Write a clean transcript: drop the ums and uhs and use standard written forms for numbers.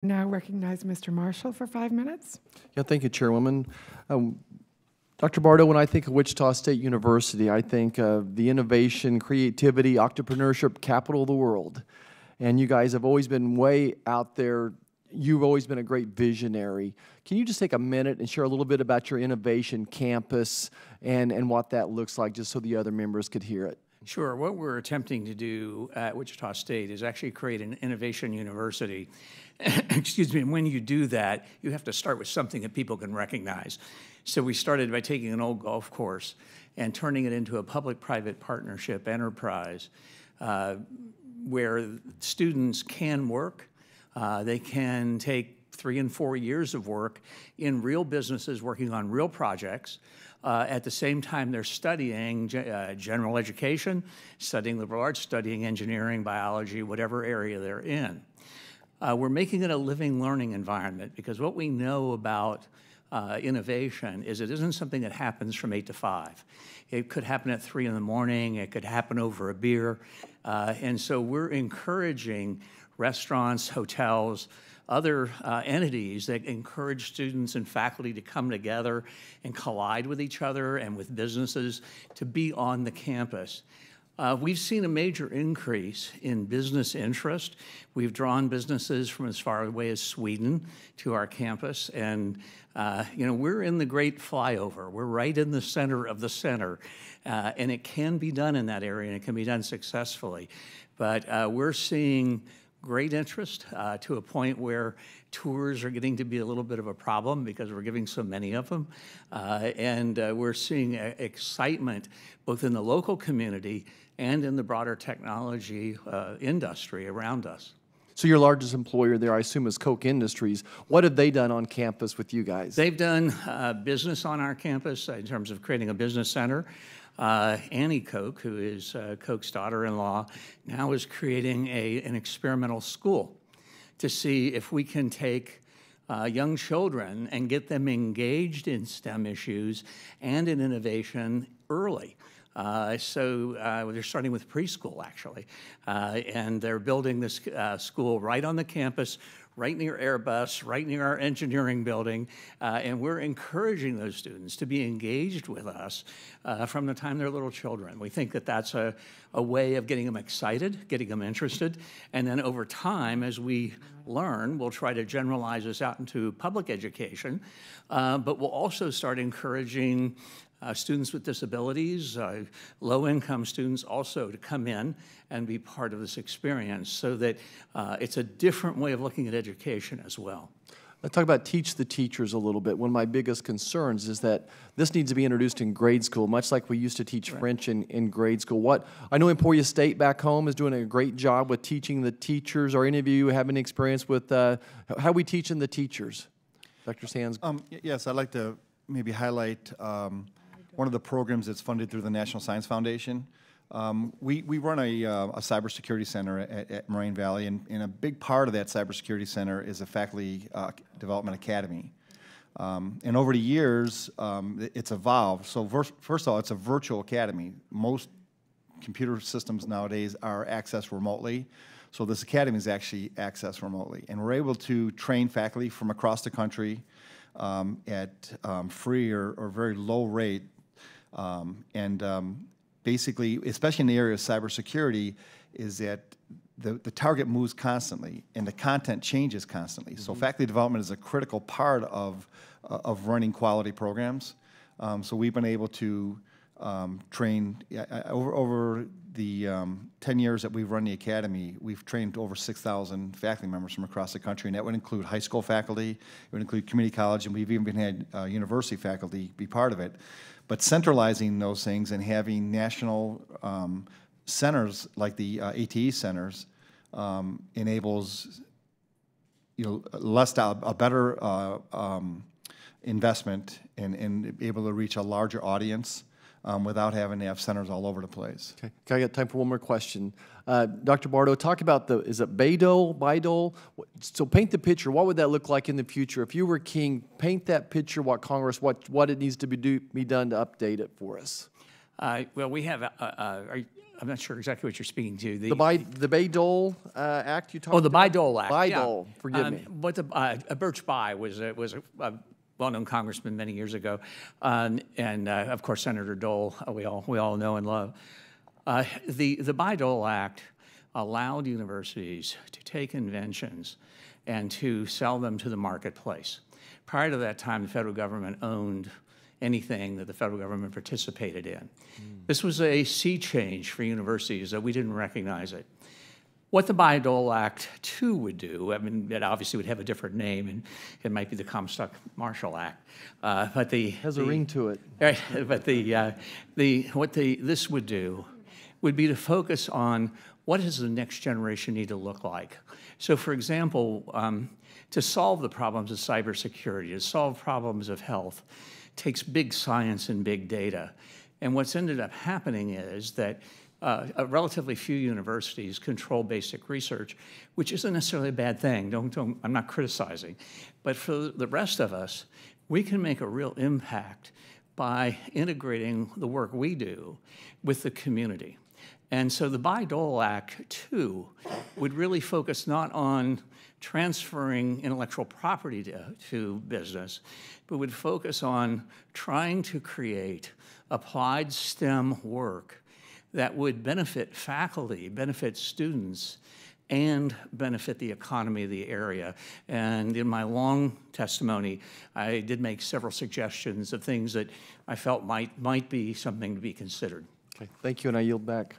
Now recognize Mr. Marshall for 5 minutes. Yeah, thank you, Chairwoman. Dr. Bardo, when I think of Wichita State University, I think of the innovation, creativity, entrepreneurship capital of the world. And you guys have always been way out there. You've always been a great visionary. Can you just take a minute and share a little bit about your innovation campus and what that looks like, just so the other members could hear it? Sure. What we're attempting to do at Wichita State is actually create an innovation university. Excuse me. And when you do that, you have to start with something that people can recognize. So we started by taking an old golf course and turning it into a public-private partnership enterprise where students can work. They can take 3 and 4 years of work in real businesses working on real projects. At the same time, they're studying general education, studying liberal arts, studying engineering, biology, whatever area they're in. We're making it a living learning environment because what we know about innovation is it isn't something that happens from 8 to 5. It could happen at 3 in the morning. It could happen over a beer. And so we're encouraging restaurants, hotels, other entities that encourage students and faculty to come together and collide with each other and with businesses to be on the campus. We've seen a major increase in business interest. We've drawn businesses from as far away as Sweden to our campus, and you know, we're in the great flyover. We're right in the center of the center, and it can be done in that area, and it can be done successfully. But we're seeing great interest to a point where tours are getting to be a little bit of a problem because we're giving so many of them. And we're seeing excitement both in the local community and in the broader technology industry around us. So your largest employer there, I assume, is Koch Industries. What have they done on campus with you guys? They've done business on our campus in terms of creating a business center. Annie Koch, who is Koch's daughter-in-law, now is creating an experimental school to see if we can take young children and get them engaged in STEM issues and in innovation early. So they're starting with preschool, actually, and they're building this school right on the campus, right near Airbus, right near our engineering building, and we're encouraging those students to be engaged with us from the time they're little children. We think that that's a way of getting them excited, getting them interested, and then over time, as we learn, we'll try to generalize this out into public education, but we'll also start encouraging students with disabilities, low-income students also to come in and be part of this experience so that it's a different way of looking at education as well. Let's talk about teach the teachers a little bit. One of my biggest concerns is that this needs to be introduced in grade school, much like we used to teach French in grade school. I know Emporia State back home is doing a great job with teaching the teachers. Are any of you have any experience with how we teaching the teachers? Dr. Sands? Yes, I'd like to maybe highlight one of the programs that's funded through the National Science Foundation. We run a cybersecurity center at Moraine Valley, and a big part of that cybersecurity center is a faculty development academy. And over the years, it's evolved. So first of all, it's a virtual academy. Most computer systems nowadays are accessed remotely. So this academy is actually accessed remotely. And we're able to train faculty from across the country at free or very low rate. Basically, especially in the area of cybersecurity, is that the target moves constantly and the content changes constantly. So faculty development is a critical part of running quality programs. So we've been able to train, over the 10 years that we've run the academy, we've trained over 6,000 faculty members from across the country, and that would include high school faculty, it would include community college, and we've even had university faculty be part of it. But centralizing those things and having national centers like the ATE centers enables, a better investment and able to reach a larger audience without having to have centers all over the place. Okay, I got time for one more question. Dr. Bardo, talk about is it Bardo? So paint the picture. What would that look like in the future? If you were king, paint that picture, what Congress, what it needs to be done to update it for us. Well, we have I'm not sure exactly what you're speaking to. The Bayh-Dole Act you talked about? Oh, the Bayh-Dole Act. Bayh-Dole, yeah. forgive me. What Birch Bayh was a well-known congressman many years ago, and of course Senator Dole, we all know and love. The Bayh-Dole Act allowed universities to take inventions and to sell them to the marketplace. Prior to that time, the federal government owned anything that the federal government participated in. This was a sea change for universities that we didn't recognize it. What the Bayh-Dole Act 2 would do, I mean, it obviously would have a different name, and it might be the Comstock-Marshall Act, but has a ring to it. Right, but this would do would be to focus on what does the next generation need to look like. So, for example, to solve the problems of cybersecurity, to solve problems of health, takes big science and big data. And what's ended up happening is that a relatively few universities control basic research, which isn't necessarily a bad thing. I'm not criticizing. But for the rest of us, we can make a real impact by integrating the work we do with the community. And so the Bayh-Dole Act 2 would really focus not on transferring intellectual property to business, but would focus on trying to create applied STEM work that would benefit faculty, benefit students, and benefit the economy of the area. And in my long testimony, I did make several suggestions of things that I felt might be something to be considered. Okay, thank you, and I yield back.